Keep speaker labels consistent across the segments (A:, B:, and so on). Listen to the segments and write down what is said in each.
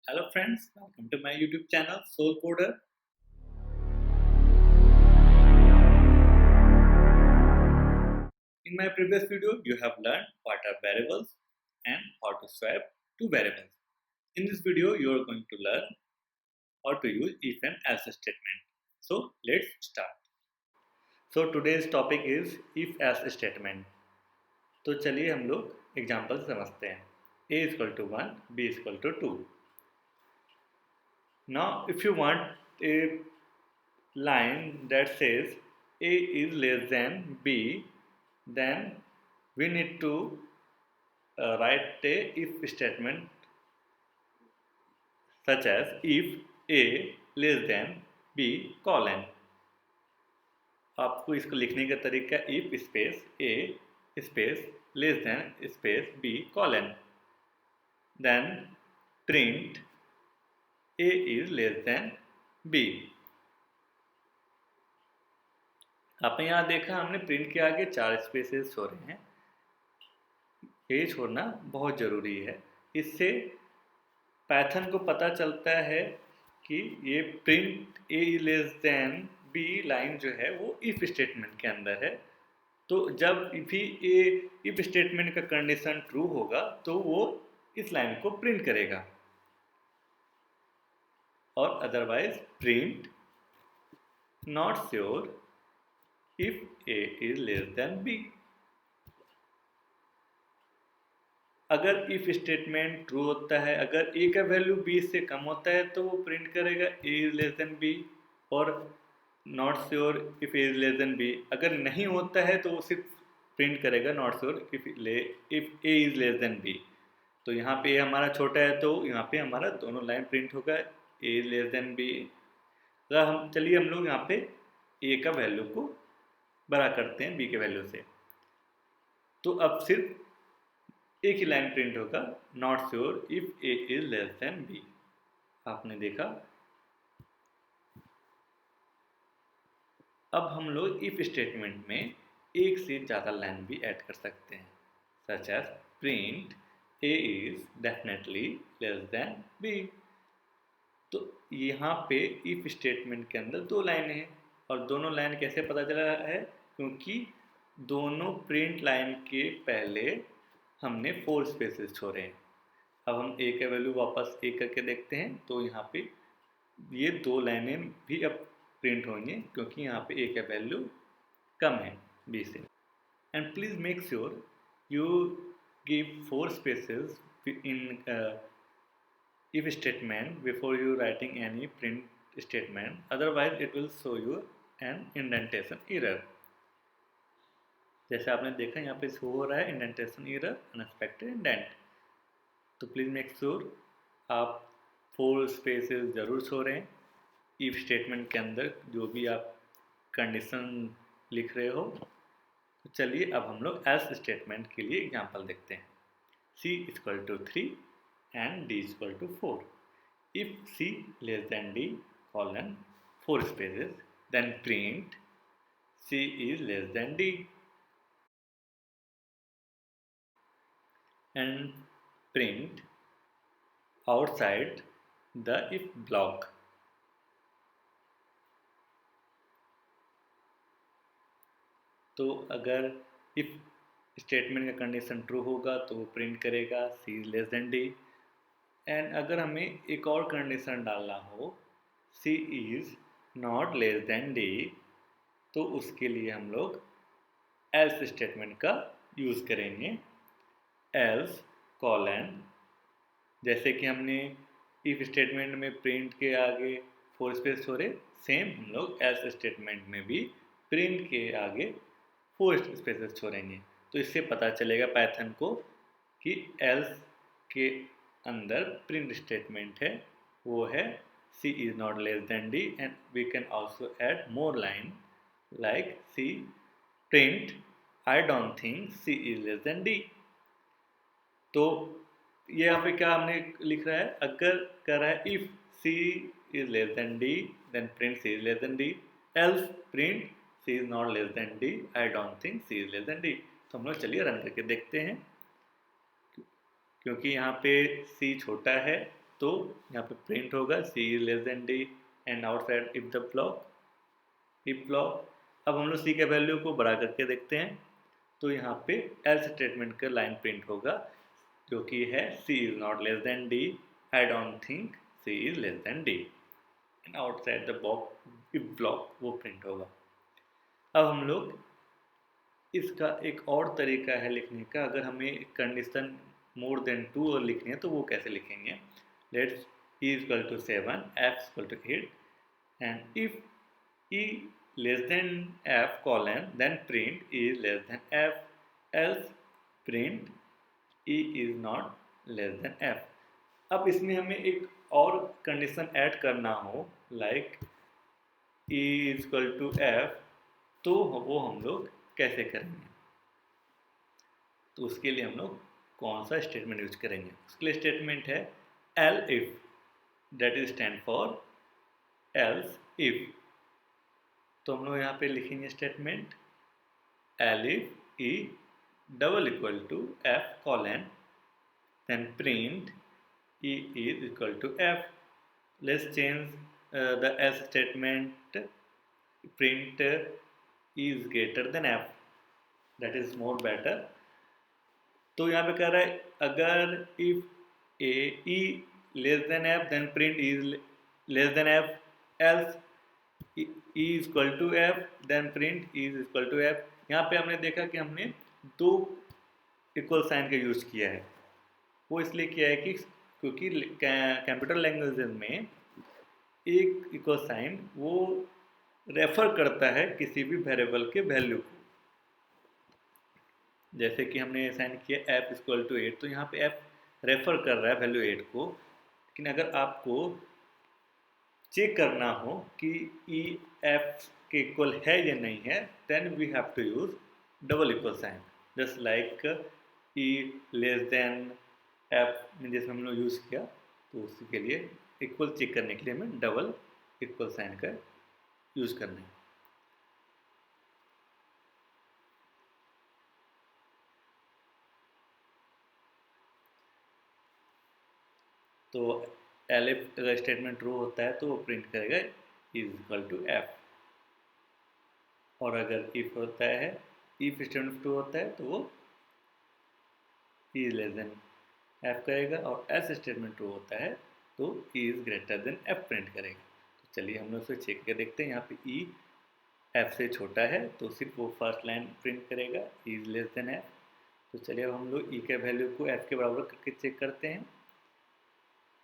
A: Hello friends, welcome to my YouTube channel Soul Coder. In my previous video, you have learned what are variables and how to swap two variables. In this video, you are going to learn how to use if and else statement. So let's start. So today's topic is if else statement. तो चलिए हम लोग example समझते हैं. A is equal to 1, B is equal to 2. Now if you want a line that says A is less than B, then we need to write a if statement such as if A less than B colon. आपको इसको लिखने का तरीका if space A space less than space B colon, then print A is less than B. आपने यहाँ देखा हमने print के आगे 4 स्पेसेस छोड़ रहे हैं. ये छोड़ना बहुत ज़रूरी है. इससे पाइथन को पता चलता है कि ये प्रिंट ए लेस देन बी लाइन जो है वो इफ स्टेटमेंट के अंदर है. तो जब भी ए इफ स्टेटमेंट का कंडीशन ट्रू होगा तो वो इस लाइन को प्रिंट करेगा, और otherwise print not sure if A is less than B. अगर इफ स्टेटमेंट ट्रू होता है, अगर ए का वैल्यू बी से कम होता है तो वो प्रिंट करेगा A is less than B, और not sure if A is less than B अगर नहीं होता है तो वो सिर्फ प्रिंट करेगा not sure if A is less than B. तो यहाँ पे ए हमारा छोटा है तो यहाँ पे हमारा दोनों लाइन प्रिंट होगा ए इज लेस देन बी. चलिए हम लोग यहाँ पे ए का वैल्यू को बड़ा करते हैं बी के वैल्यू से. तो अब सिर्फ एक ही लाइन प्रिंट होगा not sure if A is less than B. आपने देखा. अब हम लोग इफ स्टेटमेंट में एक से ज़्यादा लाइन भी ऐड कर सकते हैं, such as print A is definitely less than B. तो यहाँ पे इफ स्टेटमेंट के अंदर दो लाइनें हैं, और दोनों लाइन कैसे पता चला है, क्योंकि दोनों प्रिंट लाइन के पहले हमने 4 स्पेसेस छोड़े हैं. अब हम ए का वैल्यू वापस ए करके देखते हैं तो यहाँ पे ये दो लाइनें भी अब प्रिंट होंगे क्योंकि यहाँ पे ए का वैल्यू कम है बी से. And please make sure you give 4 spaces in if statement before you writing any print statement, otherwise it will show you an indentation error. जैसे आपने देखा यहाँ पे शो हो रहा है इंडेंटेशन एरर अनएक्सपेक्टेड इंडेंट. तो प्लीज़ मेक श्योर आप 4 स्पेसेस ज़रूर छोड़ें इफ स्टेटमेंट के अंदर जो भी आप कंडीशन लिख रहे हो. तो चलिए अब हम लोग एल्स स्टेटमेंट के लिए एग्जांपल देखते हैं. c equal to 3 and d equal to 4. if c less than d colon 4 spaces, then print c is less than d and print outside the if block. तो अगर if स्टेटमेंट का condition true होगा तो वो print करेगा c is less than d. And अगर हमें एक और कंडीशन डालना हो c is not less than d, तो उसके लिए हम लोग else स्टेटमेंट का यूज़ करेंगे. else कॉलन, जैसे कि हमने if स्टेटमेंट में प्रिंट के आगे 4 स्पेस छोड़े, सेम हम लोग else स्टेटमेंट में भी प्रिंट के आगे 4 स्पेसेस छोड़ेंगे. तो इससे पता चलेगा पाइथन को कि else के अंदर प्रिंट स्टेटमेंट है वो है c is not less than d, and we can also add more line like c print I don't think c is less than d. तो ये यहाँ पे क्या हमने लिख रहा है, अगर कर रहा है if c is less than d then print c is less than d, else print c is not less than d I don't think c is less than d. तो हम लोग चलिए रन करके देखते हैं. क्योंकि यहाँ पे c छोटा है तो यहाँ पे प्रिंट होगा C is less than D and outside if the block. अब हम लोग सी के वैल्यू को बढ़ा करके देखते हैं, तो यहाँ पे एल्स स्टेटमेंट का लाइन प्रिंट होगा जो कि है C is not less than D, I don't think C is less than D and outside the box if block वो प्रिंट होगा। अब हम लोग इसका एक और तरीका है लिखने का, अगर हमें कंडीशन मोर देन 2 और लिखनी है तो वो कैसे लिखेंगे। Let's e equal to 7, f equal to 8 and if e less than f colon then print e is less than f, else print e is not less than f। अब इसमें हमें एक और कंडीशन ऐड करना हो like e is equal to f, तो वो हम लोग कैसे करेंगे, तो उसके लिए हम लोग कौन सा स्टेटमेंट यूज करेंगे। उसके लिए स्टेटमेंट है elif, that is stand for else if. तो हम लोग यहाँ पे लिखेंगे statement elif e double equal to f colon then print e is equal to f. Let's change the else statement, print e is greater than f, that is more better. तो यहाँ पे कह रहा है अगर if a e less than f then print is less than f, else E is equal to f then print is equal to f. यहाँ पे हमने देखा कि हमने 2 इक्वल साइन का यूज किया है। वो इसलिए किया है कि क्योंकि कंप्यूटर लैंग्वेजेस में एक इक्वल साइन वो रेफर करता है किसी भी वेरिएबल के वैल्यू को। जैसे कि हमने साइन किया f इक्वल टू 8, तो यहाँ पे f रेफर कर रहा है वैल्यू 8 को। लेकिन अगर आपको चेक करना हो कि e f के इक्वल है या नहीं है, then we have to use double equal sign, just like e less than f में जैसे हम लोग यूज़ किया, तो उसी के लिए इक्वल चेक करने के लिए हमें डबल इक्वल साइन का यूज़ करना है। तो एलिफ अगर स्टेटमेंट ट्रू होता है तो वो प्रिंट करेगा इज इक्वल टू एफ, और अगर इफ होता है, इफ स्टेटमेंट ट्रू होता है तो वो इज लेस देन एफ करेगा, और एस स्टेटमेंट ट्रू होता है तो is greater than F print करेगा। तो चलिए हम लोग उसे चेक करके देखते हैं। यहाँ पे ई एफ से छोटा है तो सिर्फ वो फर्स्ट लाइन प्रिंट करेगा इज लेस देन एफ। तो चलिए अब हम लोग ई के वैल्यू को एफ के बराबर करके चेक करते हैं।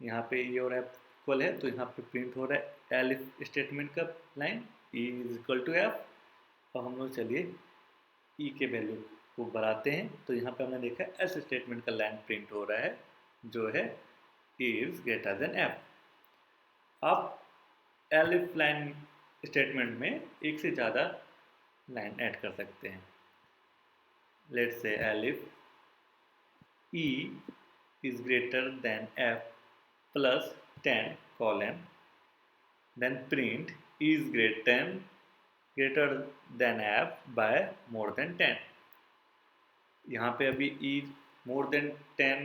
A: यहाँ पे ई और एफ इक्वल है तो यहाँ पे प्रिंट हो रहा है एलिफ स्टेटमेंट का line e is equal to f. और हम लोग चलिए ई के वैल्यू को बढ़ाते हैं, तो यहाँ पे हमने देखा एस स्टेटमेंट का लाइन प्रिंट हो रहा है जो है इज ग्रेटर देन एफ। आप एलिफ लाइन स्टेटमेंट में एक से ज़्यादा लाइन ऐड कर सकते हैं। Let's say elif E is greater than F plus 10 colon then print is greater than f by more than 10। यहाँ पे अभी e more than 10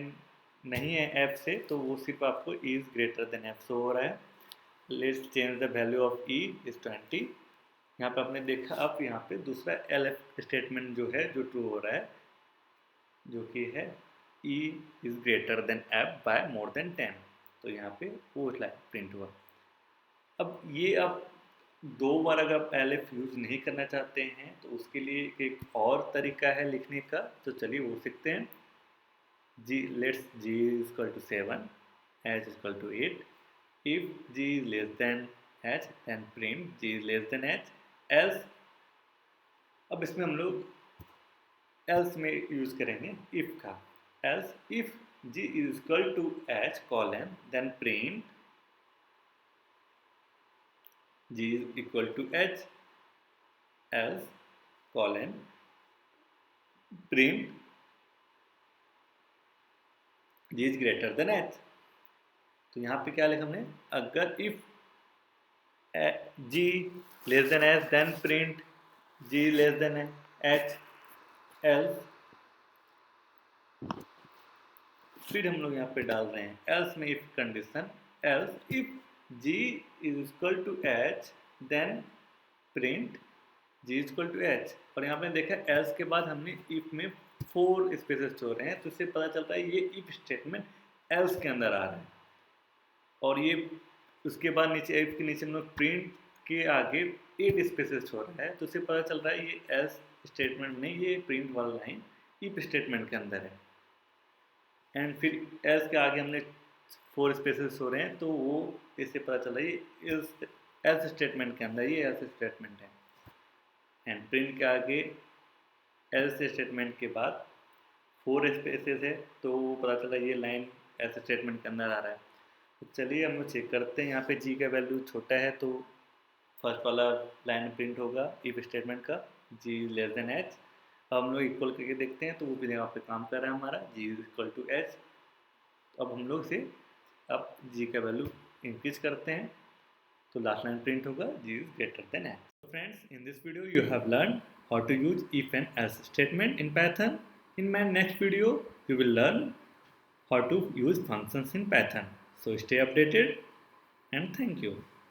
A: नहीं है f से, तो वो सिर्फ आपको is greater than f show हो रहा है। Let's change the value of e is 20। यहाँ पे आपने देखा अब यहाँ पे दूसरा elif स्टेटमेंट जो है जो ट्रू हो रहा है, जो कि है e is greater than f by more than 10। तो यहाँ पे वो लाइन प्रिंट हुआ। अब ये आप 2 बार अगर आप एलिफ यूज नहीं करना चाहते हैं तो उसके लिए एक और तरीका है लिखने का, तो चलिए वो सीखते हैं। जी let's g equal to 7, h equal to 8, if g is less than h then print g is less than h, else. अब इसमें हम लोग एल्स में यूज करेंगे इफ का, else if g is equal to h colon then print g is equal to h, else colon print g is greater than h। तो यहाँ पे क्या लिखा हमने, अगर if g less than h then print g less than h, else फिर हम लोग यहाँ पे डाल रहे हैं एल्स में if condition, else if g is equal to h then print g is equal to h। और यहाँ पे देखा एल्स के बाद हमने इफ में 4 स्पेसेस छोड़ रहे हैं, तो इससे पता चलता है ये इफ स्टेटमेंट एल्स के अंदर आ रहा है। और ये उसके बाद नीचे इफ के नीचे हम लोग प्रिंट के आगे 8 स्पेसेस छोड़ रहा है, तो इससे पता चल रहा है ये एल्स स्टेटमेंट नहीं, ये प्रिंट वाला लाइन इफ स्टेटमेंट के अंदर है। एंड फिर एल्स के आगे हमने 4 स्पेसेस हो रहे हैं, तो वो इससे पता चल रहा है ये एल्स स्टेटमेंट के अंदर ये एल्स स्टेटमेंट है। एंड प्रिंट के आगे एल्स स्टेटमेंट के बाद 4 स्पेसेस है, तो वो पता चला ये लाइन एल्स स्टेटमेंट के अंदर आ रहा है। तो चलिए हम लोग चेक करते हैं, यहाँ पे जी का वैल्यू छोटा है तो फर्स्ट वाला लाइन प्रिंट होगा इफ स्टेटमेंट का जी लेस देन एच। अब हम लोग इक्वल करके देखते हैं, तो वो भी यहाँ पे काम कर रहा है हमारा जी इज इक्वल टू एच। अब हम लोग से अब जी का वैल्यू इंक्रीज करते हैं, तो लास्ट लाइन प्रिंट होगा G is greater than H. So friends, in this video you have learned how to use if and else statement in Python. In my next video you will learn how to use functions in Python. So stay updated and thank you.